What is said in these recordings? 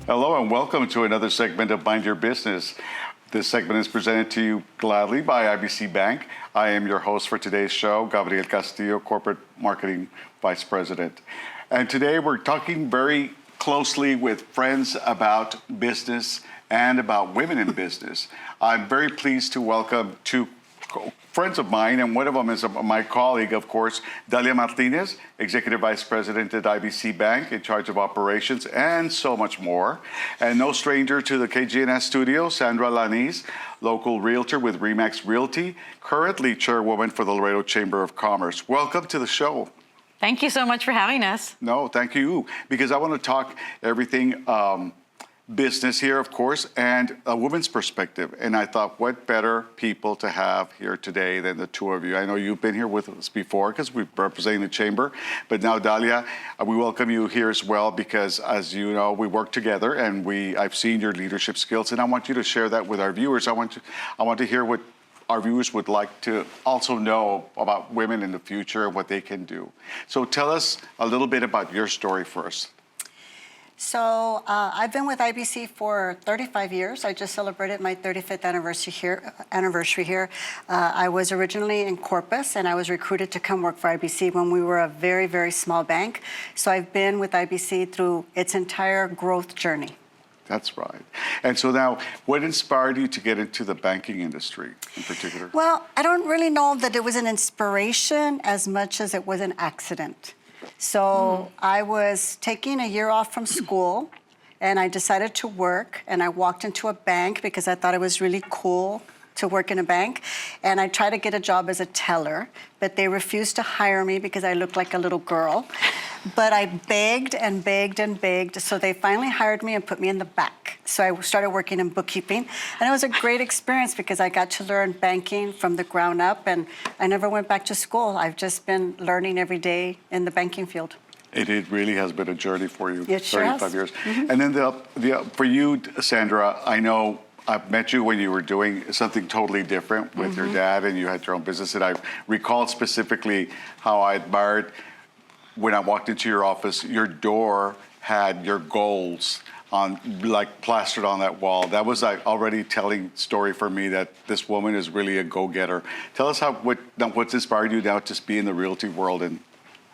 Hello and welcome to another segment of Mind Your Business. This segment is presented to you gladly by IBC Bank. I am your host for today's show, Gabriel Castillo, Corporate Marketing Vice President. And today we're talking very closely with friends about business and about women in business. I'm very pleased to welcome two friends of mine, and one of them is my colleague, of course, Dalia Martinez, Executive Vice President at IBC Bank, in charge of operations and so much more. And no stranger to the KGNS studio, Sandra Alaniz, local realtor with RE/MAX Realty, currently chairwoman for the Laredo Chamber of Commerce. Welcome to the show. Thank you so much for having us. No, thank you, because I want to talk everything business here, of course, and a woman's perspective. And I thought, what better people to have here today than the two of you? I know you've been here with us before because we're representing the chamber, but now, Dalia, we welcome you here as well because, as you know, we work together, and I've seen your leadership skills, and I want you to share that with our viewers. I want to hear what our viewers would like to also know about women in the future and what they can do. So tell us a little bit about your story first. So I've been with IBC for 35 years. I just celebrated my 35th anniversary here. I was originally in Corpus, and I was recruited to come work for IBC when we were a very, very small bank. So I've been with IBC through its entire growth journey. That's right. And so now, what inspired you to get into the banking industry in particular? Well, I don't really know that it was an inspiration as much as it was an accident. So I was taking a year off from school, and I decided to work, and I walked into a bank because I thought it was really cool to work in a bank. And I tried to get a job as a teller, but they refused to hire me because I looked like a little girl. But I begged and begged and begged, so they finally hired me and put me in the back. So I started working in bookkeeping, and it was a great experience because I got to learn banking from the ground up, and I never went back to school. I've just been learning every day in the banking field. It really has been a journey for you, It sure 35 has. years. Mm-hmm. And then for you, Sandra, I know I've met you when you were doing something totally different with your dad, and you had your own business. And I recalled specifically how I admired when I walked into your office, your door had your goals on, like, plastered on that wall. That was like already telling story for me that this woman is really a go-getter. Tell us what's inspired you now to be in the realty world and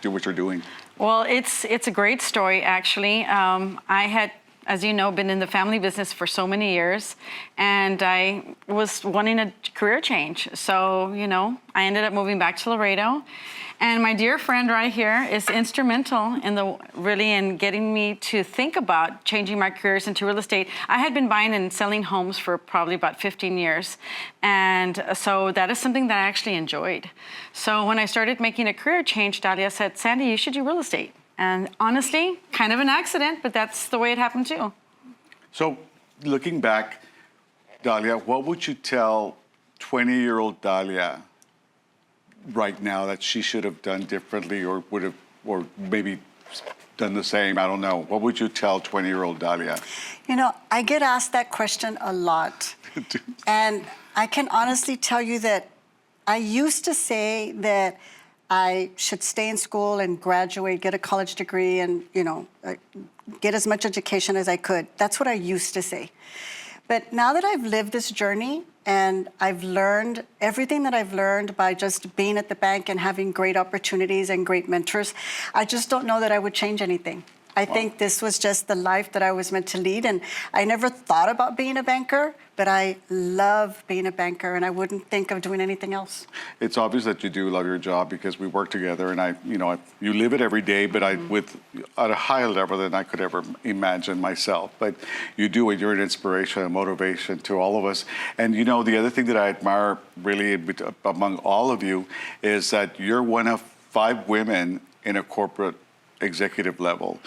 do what you're doing. Well, it's a great story, actually. I had, as you know, been in the family business for so many years, and I was wanting a career change. So, I ended up moving back to Laredo. And my dear friend right here is instrumental in getting me to think about changing my careers into real estate. I had been buying and selling homes for probably about 15 years. And so that is something that I actually enjoyed. So when I started making a career change, Dalia said, Sandy, you should do real estate. And honestly, kind of an accident, but that's the way it happened too. So looking back, Dalia, what would you tell 20-year-old Dalia right now that she should have done differently or maybe done the same? I don't know. What would you tell 20-year-old Dalia? I get asked that question a lot. And I can honestly tell you that I used to say that I should stay in school and graduate, get a college degree, and, get as much education as I could. That's what I used to say. But now that I've lived this journey, and I've learned everything that I've learned by just being at the bank and having great opportunities and great mentors, I just don't know that I would change anything. I think this was just the life that I was meant to lead, and I never thought about being a banker, but I love being a banker, and I wouldn't think of doing anything else. It's obvious that you do love your job because we work together, and you live it every day, but at a higher level than I could ever imagine myself. But you do it. You're an inspiration and motivation to all of us. And the other thing that I admire really among all of you is that you're one of 5 women in a corporate executive level.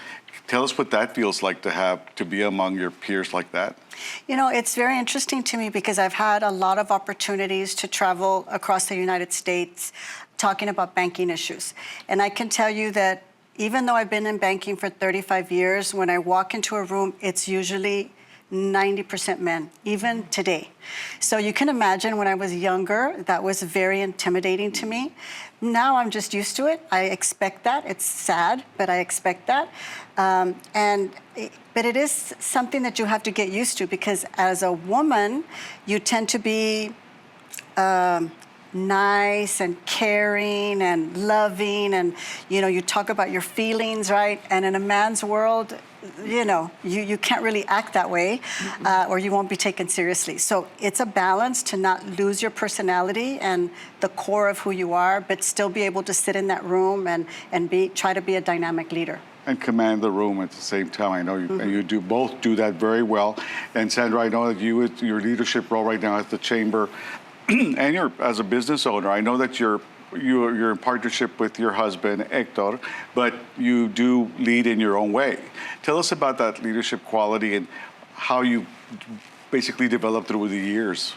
Tell us what that feels like to be among your peers like that. It's very interesting to me because I've had a lot of opportunities to travel across the United States talking about banking issues. And I can tell you that even though I've been in banking for 35 years, when I walk into a room, it's usually 90% men, even today. So you can imagine when I was younger, that was very intimidating to me. Now I'm just used to it. I expect that. It's sad, but I expect that. But it is something that you have to get used to, because as a woman, you tend to be nice and caring and loving, and you talk about your feelings, right? And in a man's world, you can't really act that way, or you won't be taken seriously. So it's a balance to not lose your personality and the core of who you are, but still be able to sit in that room and try to be a dynamic leader. And command the room at the same time. I know you, and you both do that very well. And Sandra, I know that your leadership role right now at the chamber, and as a business owner, I know that you're in partnership with your husband, Hector, but you do lead in your own way. Tell us about that leadership quality and how you basically developed through the years.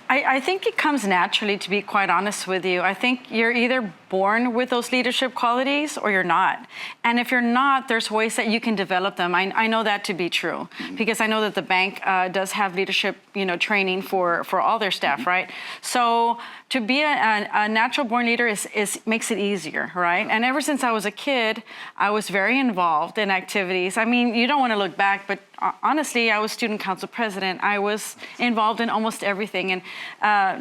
I think it comes naturally, to be quite honest with you. I think you're either born with those leadership qualities or you're not. And if you're not, there's ways that you can develop them. I know that to be true, because I know that the bank does have leadership, training for all their staff, right? So to be a natural born leader makes it easier, right? And ever since I was a kid, I was very involved in activities. I mean, you don't want to look back, but honestly, I was student council president. I was involved in almost everything. And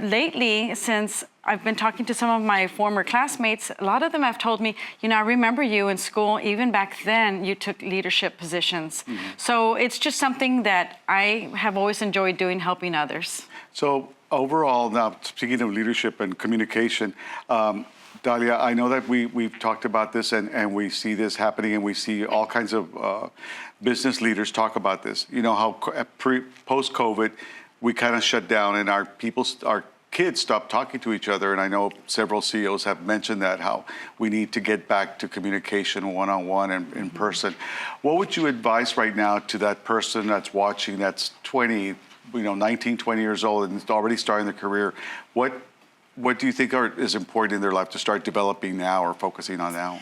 lately, since I've been talking to some of my former classmates, a lot of them have told me, I remember you in school, even back then, you took leadership positions. So it's just something that I have always enjoyed doing, helping others. So overall, now speaking of leadership and communication, Dalia, I know that we've talked about this and we see this happening, and we see all kinds of business leaders talk about this. How post-COVID, we kind of shut down and our kids stopped talking to each other. And I know several CEOs have mentioned that, how we need to get back to communication one-on-one and in person. What would you advise right now to that person that's watching, that's 19, 20 years old and already starting their career? What do you think is important in their life to start developing now or focusing on now?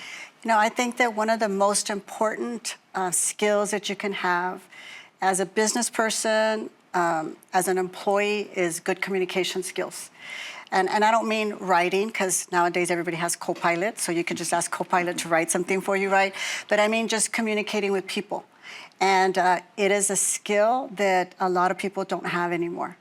I think that one of the most important skills that you can have as a business person, as an employee, is good communication skills. And I don't mean writing, because nowadays everybody has Copilot, so you can just ask Copilot to write something for you, right? But I mean just communicating with people. And it is a skill that a lot of people don't have anymore.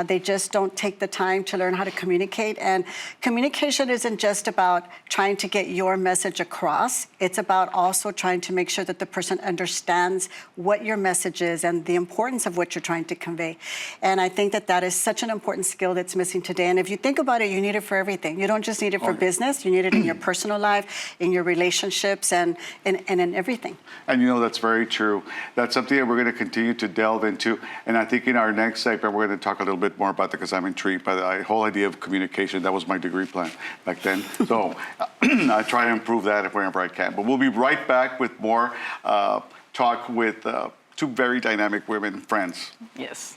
They just don't take the time to learn how to communicate. And communication isn't just about trying to get your message across. It's about also trying to make sure that the person understands what your message is and the importance of what you're trying to convey. And I think that is such an important skill that's missing today. And if you think about it, you need it for everything. You don't just need it for business. You need it in your personal life, in your relationships, and in everything. And that's very true. That's something that we're going to continue to delve into. And I think in our next segment, we're going to talk a little bit more about that, because I'm intrigued by the whole idea of communication. That was my degree plan back then. So I try to improve that whenever I can. But we'll be right back with more talk with two very dynamic women friends. Yes.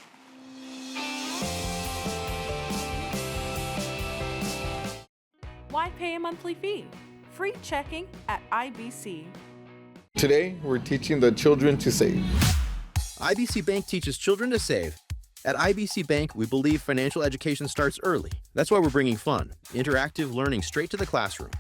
Why pay a monthly fee? Free checking at IBC. Today, we're teaching the children to save. IBC Bank teaches children to save. At IBC Bank, we believe financial education starts early. That's why we're bringing fun, interactive learning straight to the classroom.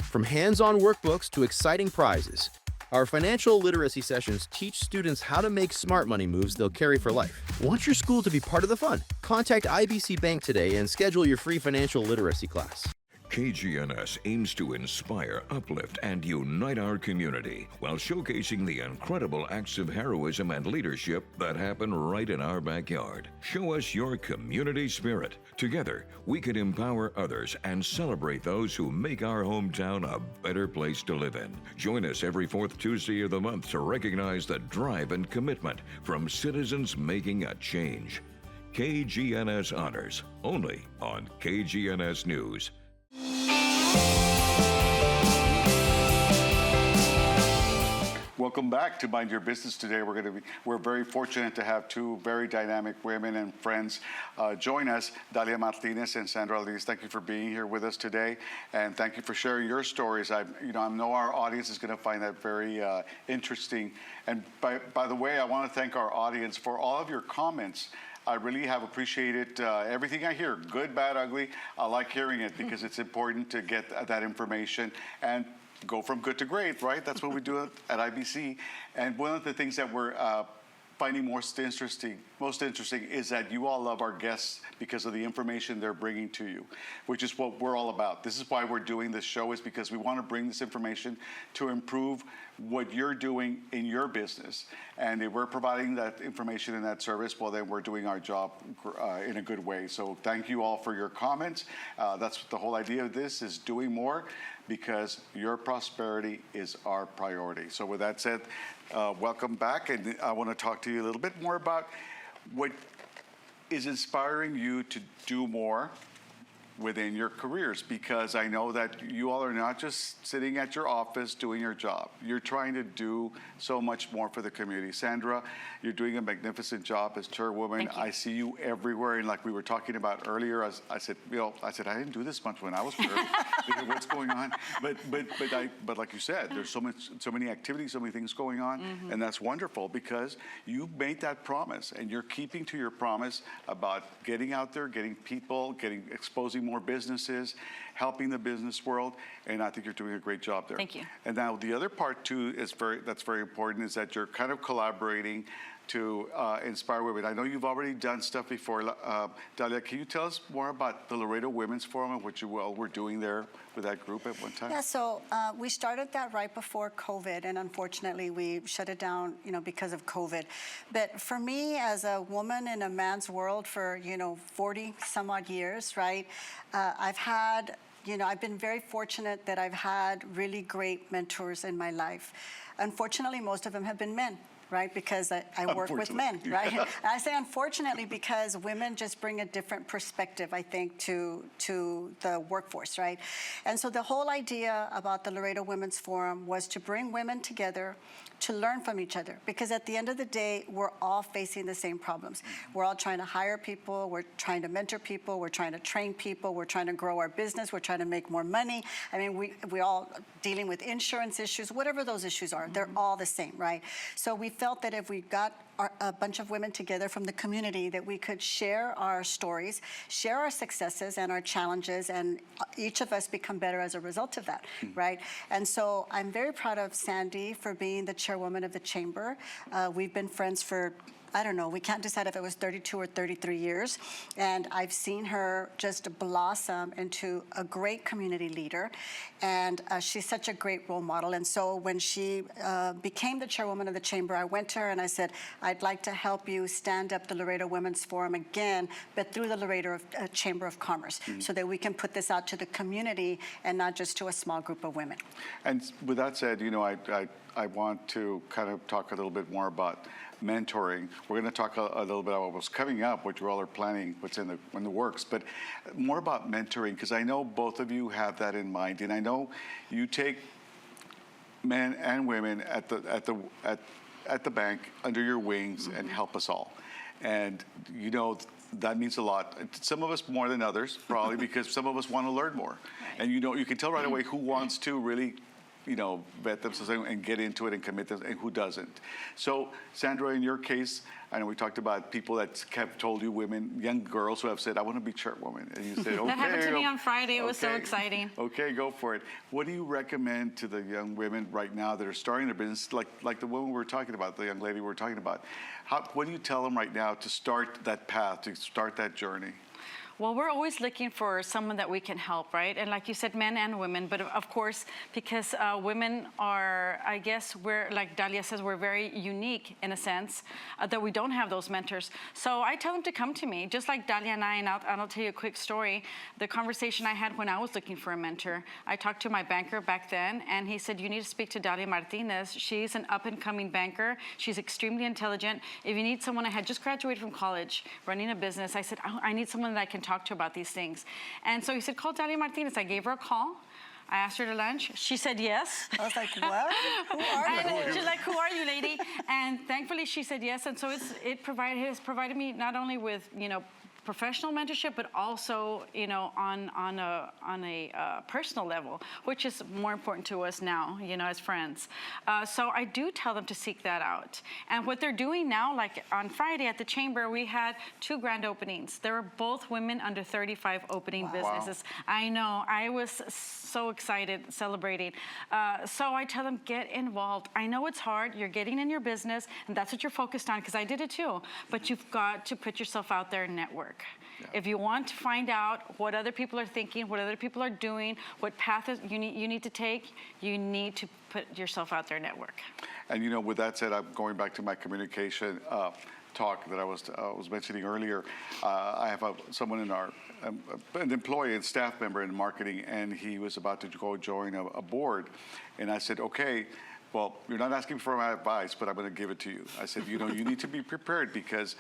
From hands-on workbooks to exciting prizes, our financial literacy sessions teach students how to make smart money moves they'll carry for life. Want your school to be part of the fun? Contact IBC Bank today and schedule your free financial literacy class. KGNS aims to inspire, uplift, and unite our community while showcasing the incredible acts of heroism and leadership that happen right in our backyard. Show us your community spirit. Together, we can empower others and celebrate those who make our hometown a better place to live in. Join us every fourth Tuesday of the month to recognize the drive and commitment from citizens making a change. KGNS Honors, only on KGNS News. Welcome back to Mind Your Business. Today we're very fortunate to have two very dynamic women and friends join us, Dalia Martinez and Sandra Alaniz. Thank you for being here with us today, and thank you for sharing your stories. I know our audience is going to find that very interesting. And by the way, I want to thank our audience for all of your comments. I really have appreciated everything I hear, good, bad, ugly. I like hearing it because it's important to get that information and go from good to great, right? That's what we do at IBC. And one of the things that we're finding most interesting is that you all love our guests because of the information they're bringing to you, which is what we're all about. This is why we're doing this show, is because we want to bring this information to improve what you're doing in your business. And if we're providing that information and that service, well, then we're doing our job in a good way. So thank you all for your comments. That's the whole idea of this, is doing more, because your prosperity is our priority. So with that said, welcome back. And I want to talk to you a little bit more about what is inspiring you to do more within your careers, because I know that you all are not just sitting at your office doing your job. You're trying to do so much more for the community. Sandra, you're doing a magnificent job as chairwoman. I see you everywhere, and like we were talking about earlier, I said I didn't do this much when I was chair. What's going on? But like you said, there's so many activities, so many things going on, and that's wonderful, because you made that promise, and you're keeping to your promise about getting out there, getting people, exposing more businesses, helping the business world, and I think you're doing a great job there. Thank you. And now the other part too that's very important, is that you're kind of collaborating to inspire women. I know you've already done stuff before. Dalia, can you tell us more about the Laredo Women's Forum and what you all were doing there with that group at one time? Yeah, so we started that right before COVID, and unfortunately we shut it down, because of COVID. But for me, as a woman in a man's world for 40 some odd years, right? I've been very fortunate that I've had really great mentors in my life. Unfortunately, most of them have been men. Right, because I work with men, right? And I say unfortunately because women just bring a different perspective, I think, to the workforce, right? And so the whole idea about the Laredo Women's Forum was to bring women together to learn from each other, because at the end of the day, we're all facing the same problems. We're all trying to hire people, we're trying to mentor people, we're trying to train people, we're trying to grow our business, we're trying to make more money. I mean, we all dealing with insurance issues, whatever those issues are, they're all the same, right? So we felt that if we got a bunch of women together from the community, that we could share our stories, share our successes and our challenges, and each of us become better as a result of that, right? And so I'm very proud of Sandy for being the chairwoman of the chamber. We've been friends for, I don't know, we can't decide if it was 32 or 33 years. And I've seen her just blossom into a great community leader. And she's such a great role model. And so when she became the chairwoman of the chamber, I went to her and I said, I'd like to help you stand up the Laredo Women's Forum again, but through the Laredo Chamber of Commerce, so that we can put this out to the community and not just to a small group of women. And with that said, I want to kind of talk a little bit more about mentoring. We're going to talk a little bit about what's coming up, what you all are planning, what's in the works, but more about mentoring, because I know both of you have that in mind, and I know you take men and women at the bank under your wings and help us all. And that means a lot. Some of us more than others, probably, because some of us want to learn more. Right. And you can tell right away who wants to really vet themselves and get into it and commit them, and who doesn't. So, Sandra, in your case, I know we talked about people that have told you, young girls who have said, I want to be chairwoman. And you said, okay. That happened to me on Friday. It was so exciting. Okay, go for it. What do you recommend to the young women right now that are starting their business, like the woman we were talking about, the young lady we were talking about? What do you tell them right now to start that path, to start that journey? Well, we're always looking for someone that we can help, right? And like you said, men and women, but of course, because women are, I guess, we're, like Dalia says, we're very unique in a sense that we don't have those mentors. So I tell them to come to me, just like Dalia and I, and I'll tell you a quick story. The conversation I had when I was looking for a mentor, I talked to my banker back then, and he said, you need to speak to Dalia Martinez. She's an up-and-coming banker. She's extremely intelligent. If you need someone, I had just graduated from college, running a business. I said, I need someone that I can talk to about these things. And so he said, call Dalia Martinez. I gave her a call. I asked her to lunch. She said yes. I was like, what? Who are you? And she's like, "Who are you, lady?" And thankfully, she said yes. And so has provided me not only with professional mentorship, but also on a personal level, which is more important to us now, as friends. So I do tell them to seek that out. And what they're doing now, like on Friday at the Chamber, we had 2 grand openings. There were both women under 35 opening businesses. I know. I was so excited celebrating. So I tell them, get involved. I know it's hard. You're getting in your business, and that's what you're focused on, because I did it too. But you've got to put yourself out there and network. Yeah. If you want to find out what other people are thinking, what other people are doing, what path you need to take, you need to put yourself out there and network. And with that said, I'm going back to my communication talk that I was mentioning earlier. I have someone in an employee and staff member in marketing, and he was about to go join a board. And I said, okay, well, you're not asking for my advice, but I'm going to give it to you. I said, you need to be prepared because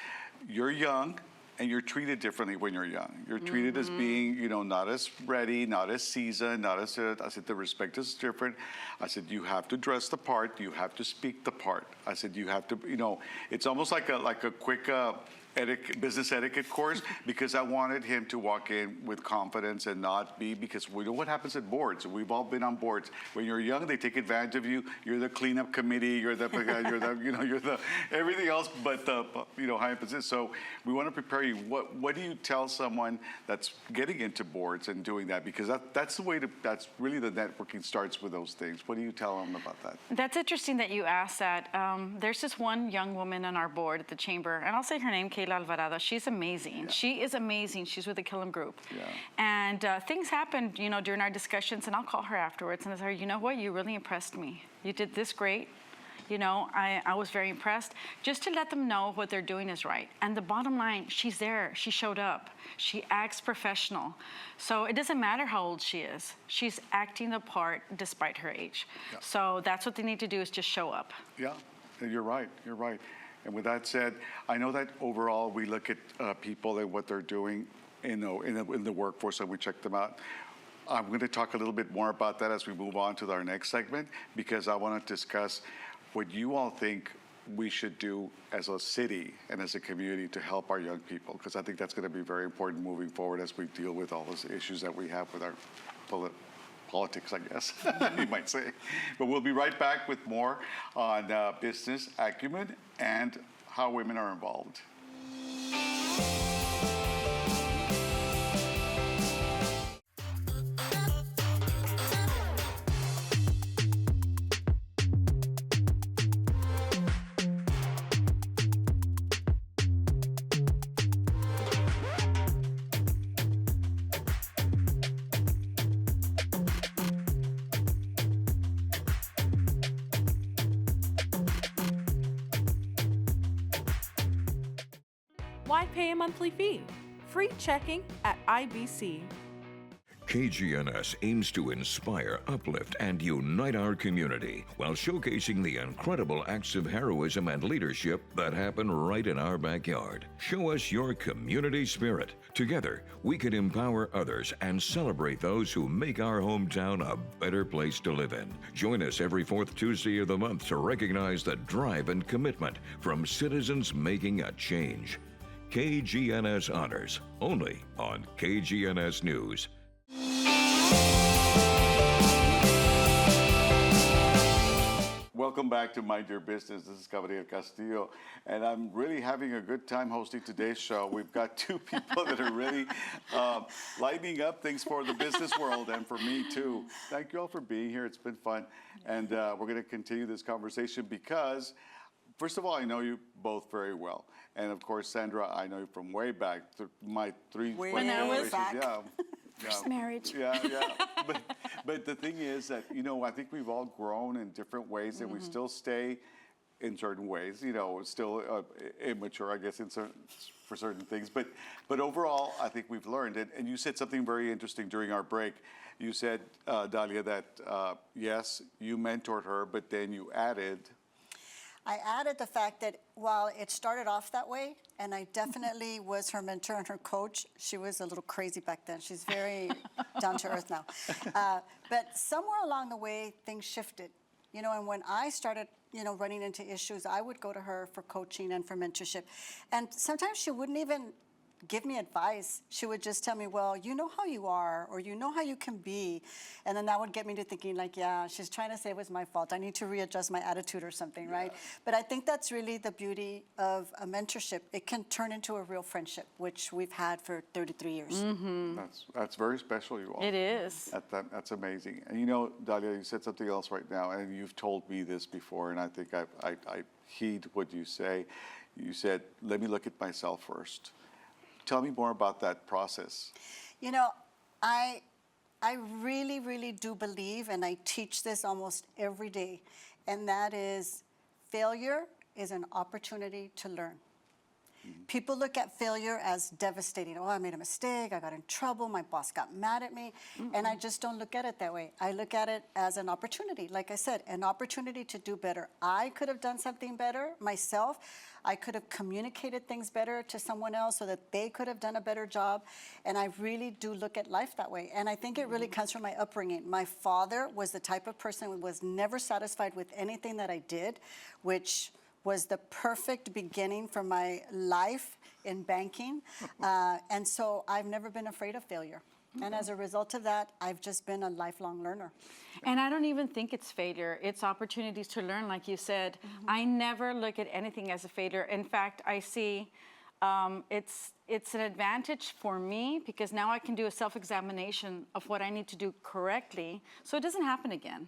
you're young. And you're treated differently when you're young. You're treated as being, not as ready, not as seasoned, I said, the respect is different. I said, you have to dress the part. You have to speak the part. I said, you have to, it's almost like a quick business etiquette course, because I wanted him to walk in with confidence and not be, because we know what happens at boards. We've all been on boards. When you're young, they take advantage of you. You're the cleanup committee. You're the everything else but the high position. So we want to prepare you. What do you tell someone that's getting into boards and doing that? Because that's the way that's really the networking starts with those things. What do you tell them about that? That's interesting that you asked that. There's this one young woman on our board at the Chamber, and I'll say her name, Kayla Alvarado. She's amazing. Yeah. She is amazing. She's with the Killam Group. Yeah. And things happened, during our discussions, and I'll call her afterwards and I tell her, you know what, you really impressed me. You did this great. I was very impressed. Just to let them know what they're doing is right. And the bottom line, she's there. She showed up. She acts professional. So it doesn't matter how old she is. She's acting the part despite her age. Yeah. So that's what they need to do, is just show up. Yeah, you're right. You're right. And with that said, I know that overall we look at people and what they're doing in the workforce, and we check them out. I'm going to talk a little bit more about that as we move on to our next segment, because I want to discuss what you all think we should do as a city and as a community to help our young people, because I think that's going to be very important moving forward as we deal with all those issues that we have with our politics, I guess, you might say. But we'll be right back with more on business acumen and how women are involved. Why pay a monthly fee? Free checking at IBC. KGNS aims to inspire, uplift, and unite our community while showcasing the incredible acts of heroism and leadership that happen right in our backyard. Show us your community spirit. Together, we can empower others and celebrate those who make our hometown a better place to live in. Join us every 4th Tuesday of the month to recognize the drive and commitment from citizens making a change. KGNS Honors, only on KGNS News. Welcome back to Mind Your Business. This is Gabriel Castillo, and I'm really having a good time hosting today's show. We've got 2 people that are really lighting up things for the business world and for me too. Thank you all for being here. It's been fun, and we're going to continue this conversation because, first of all, I know you both very well, and of course, Sandra, I know you from way back, my 3 generations. Yeah. First marriage. Yeah. But the thing is that, I think we've all grown in different ways, and we still stay in certain ways, still immature, I guess, for certain things. But overall, I think we've learned. And you said something very interesting during our break. You said, Dalia, that yes, you mentored her, but then you added. I added the fact that while it started off that way, and I definitely was her mentor and her coach, she was a little crazy back then. She's very down to earth now. But somewhere along the way, things shifted. And when I started, running into issues, I would go to her for coaching and for mentorship. And sometimes she wouldn't even give me advice. She would just tell me, well, you know how you are, or you know how you can be. And then that would get me to thinking like, yeah, she's trying to say it was my fault. I need to readjust my attitude or something, right? But I think that's really the beauty of a mentorship. It can turn into a real friendship, which we've had for 33 years. That's very special, you all. It is. That's amazing. And Dalia, you said something else right now, and you've told me this before, and I think I heed what you say. You said, let me look at myself first. Tell me more about that process. I really, really do believe, and I teach this almost every day, and that is failure is an opportunity to learn. People look at failure as devastating. Oh, I made a mistake, I got in trouble, my boss got mad at me, and I just don't look at it that way. I look at it as an opportunity, like I said, an opportunity to do better. I could have done something better myself. I could have communicated things better to someone else so that they could have done a better job, and I really do look at life that way. And I think it really comes from my upbringing. My father was the type of person who was never satisfied with anything that I did, which was the perfect beginning for my life in banking. And so I've never been afraid of failure. And as a result of that, I've just been a lifelong learner. And I don't even think it's failure. It's opportunities to learn, like you said. I never look at anything as a failure. In fact, I see it's an advantage for me because now I can do a self-examination of what I need to do correctly so it doesn't happen again.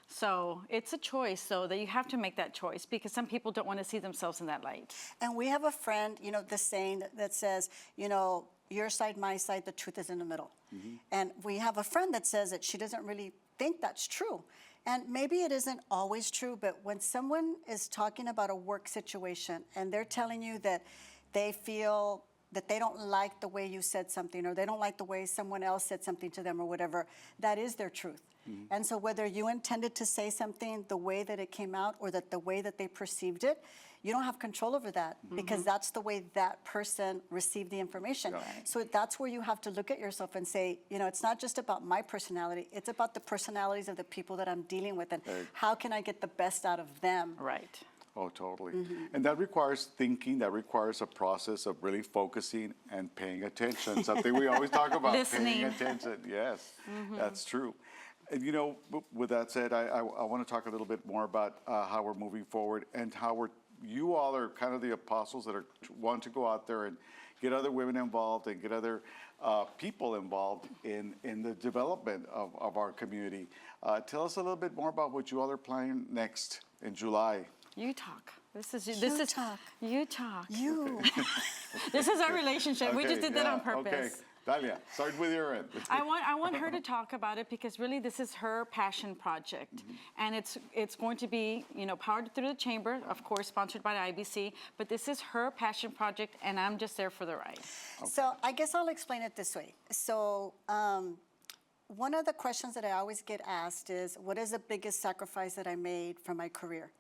So it's a choice, so that you have to make that choice because some people don't want to see themselves in that light. And we have a friend, the saying that says, your side, my side, the truth is in the middle. And we have a friend that says that she doesn't really think that's true. And maybe it isn't always true, but when someone is talking about a work situation and they're telling you that they feel that they don't like the way you said something or they don't like the way someone else said something to them or whatever, that is their truth. And so whether you intended to say something the way that it came out or that the way that they perceived it, you don't have control over that because that's the way that person received the information. Right. So that's where you have to look at yourself and say, it's not just about my personality, it's about the personalities of the people that I'm dealing with and how can I get the best out of them. Right. Oh, totally. And that requires thinking, that requires a process of really focusing and paying attention, something we always talk about. Listening. Paying attention, yes, that's true. And with that said, I want to talk a little bit more about how we're moving forward and how you all are kind of the apostles that want to go out there and get other women involved and get other people involved in the development of our community. Tell us a little bit more about what you all are planning next in July. You talk. This is talk. You talk. You. This is our relationship. We just did that on purpose. Okay. Dalia, start with your end. I want her to talk about it because really this is her passion project, and it's going to be powered through the chamber, of course, sponsored by the IBC. But this is her passion project, and I'm just there for the ride. Okay. So I guess I'll explain it this way. So one of the questions that I always get asked is, what is the biggest sacrifice that I made from my career?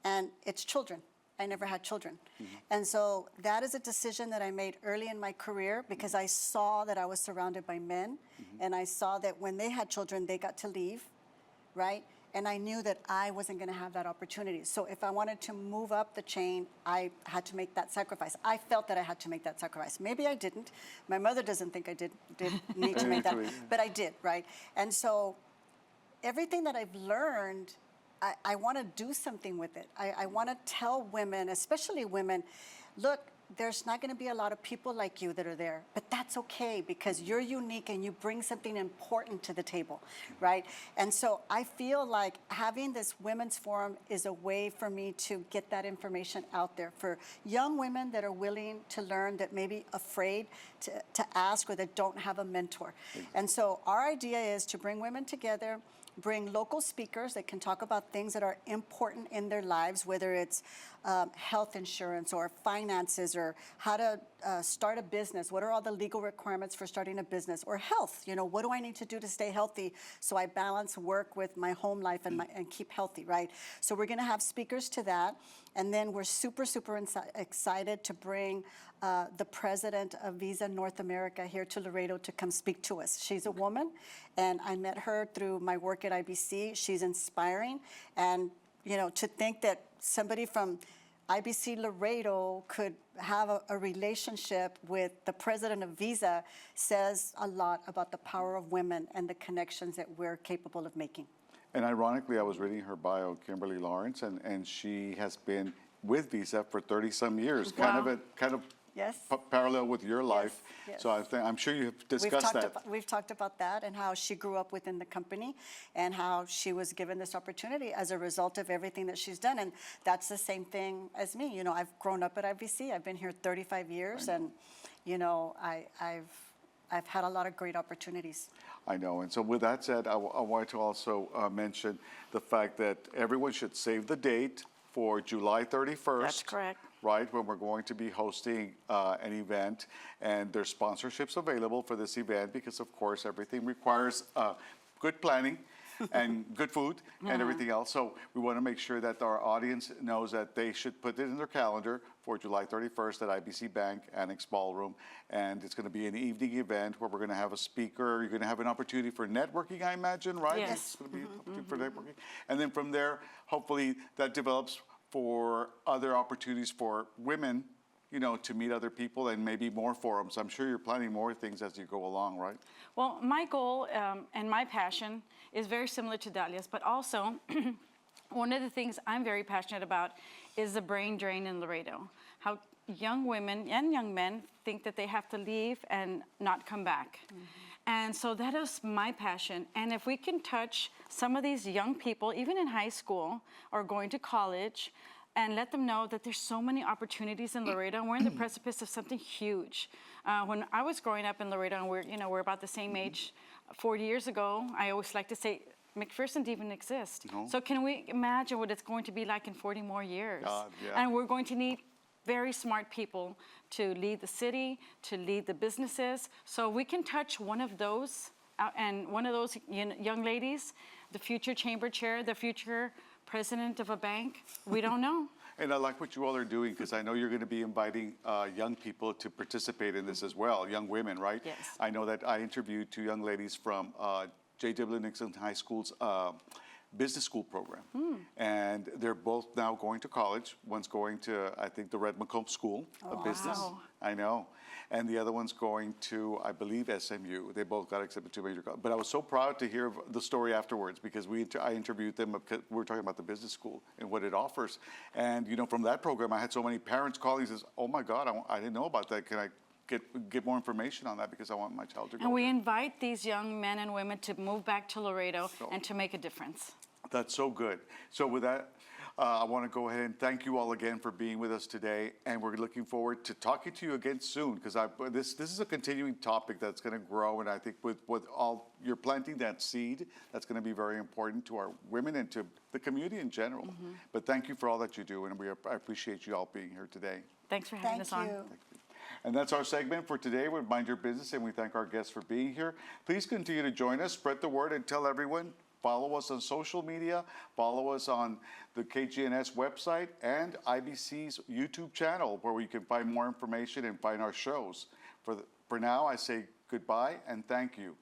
And it's children. I never had children. And so that is a decision that I made early in my career because I saw that I was surrounded by men and I saw that when they had children, they got to leave, right? And I knew that I wasn't going to have that opportunity. So if I wanted to move up the chain, I had to make that sacrifice. I felt that I had to make that sacrifice. Maybe I didn't. My mother doesn't think I did need to make that, but I did, right? And so everything that I've learned, I want to do something with it. I want to tell women, especially women, look, there's not going to be a lot of people like you that are there, but that's okay because you're unique and you bring something important to the table, right? And so I feel like having this women's forum is a way for me to get that information out there for young women that are willing to learn, that may be afraid to ask or that don't have a mentor. And so our idea is to bring women together, bring local speakers that can talk about things that are important in their lives, whether it's health insurance or finances or how to start a business. What are all the legal requirements for starting a business? Or health, what do I need to do to stay healthy so I balance work with my home life and keep healthy, right? So we're going to have speakers to that. And then we're super excited to bring the president of Visa North America here to Laredo to come speak to us. She's a woman, and I met her through my work at IBC. She's inspiring. And, to think that somebody from IBC Laredo could have a relationship with the president of Visa says a lot about the power of women and the connections that we're capable of making. And ironically, I was reading her bio, Kimberly Lawrence, and she has been with Visa for 30-some years, Wow. kind of Yes. parallel with your life. yes. So I'm sure you've discussed that. We've talked about that and how she grew up within the company and how she was given this opportunity as a result of everything that she's done. And that's the same thing as me. I've grown up at IBC. I've been here 35 years, and I've had a lot of great opportunities. I know. And so with that said, I wanted to also mention the fact that everyone should save the date for July 31st. That's correct. Right, when we're going to be hosting an event, and there's sponsorships available for this event because, of course, everything requires good planning and good food and everything else. So we want to make sure that our audience knows that they should put it in their calendar for July 31st at IBC Bank Annex Ballroom. And it's going to be an evening event where we're going to have a speaker. You're going to have an opportunity for networking, I imagine, right? Yes. It's going to be an opportunity for networking. And then from there, hopefully that develops for other opportunities for women, to meet other people and maybe more forums. I'm sure you're planning more things as you go along, right? Well, my goal and my passion is very similar to Dalia's, but also one of the things I'm very passionate about is the brain drain in Laredo. How young women and young men think that they have to leave and not come back. And so that is my passion. And if we can touch some of these young people, even in high school or going to college, and let them know that there's so many opportunities in Laredo, and we're in the precipice of something huge. When I was growing up in Laredo, and we're about the same age, 40 years ago, I always like to say McPherson didn't even exist. No. So can we imagine what it's going to be like in 40 more years? God, yeah. And we're going to need very smart people to lead the city, to lead the businesses. So we can touch one of those, and one of those young ladies, the future chamber chair, the future president of a bank, we don't know. And I like what you all are doing because I know you're going to be inviting young people to participate in this as well, young women, right? Yes. I know that I interviewed two young ladies from J.W. Nixon High School's business school program. And they're both now going to college. One's going to, I think, the Red McComb School of Business. Wow. I know. And the other one's going to, I believe, SMU. They both got accepted to major college. But I was so proud to hear the story afterwards because I interviewed them. We were talking about the business school and what it offers. And, from that program, I had so many parents calling and says, oh, my God, I didn't know about that. Can I get more information on that because I want my child to go And we there. invite these young men and women to move back to Laredo and to make a difference. That's so good. So with that, I want to go ahead and thank you all again for being with us today. And we're looking forward to talking to you again soon because this is a continuing topic that's going to grow. And I think with all, you're planting that seed, that's going to be very important to our women and to the community in general. But thank you for all that you do. And I appreciate you all being here today. Thanks for having us on. Thank you. And that's our segment for today with Mind Your Business, and we thank our guests for being here. Please continue to join us, spread the word, and tell everyone. Follow us on social media, follow us on the KGNS website and IBC's YouTube channel where you can find more information and find our shows. For now, I say goodbye and thank you.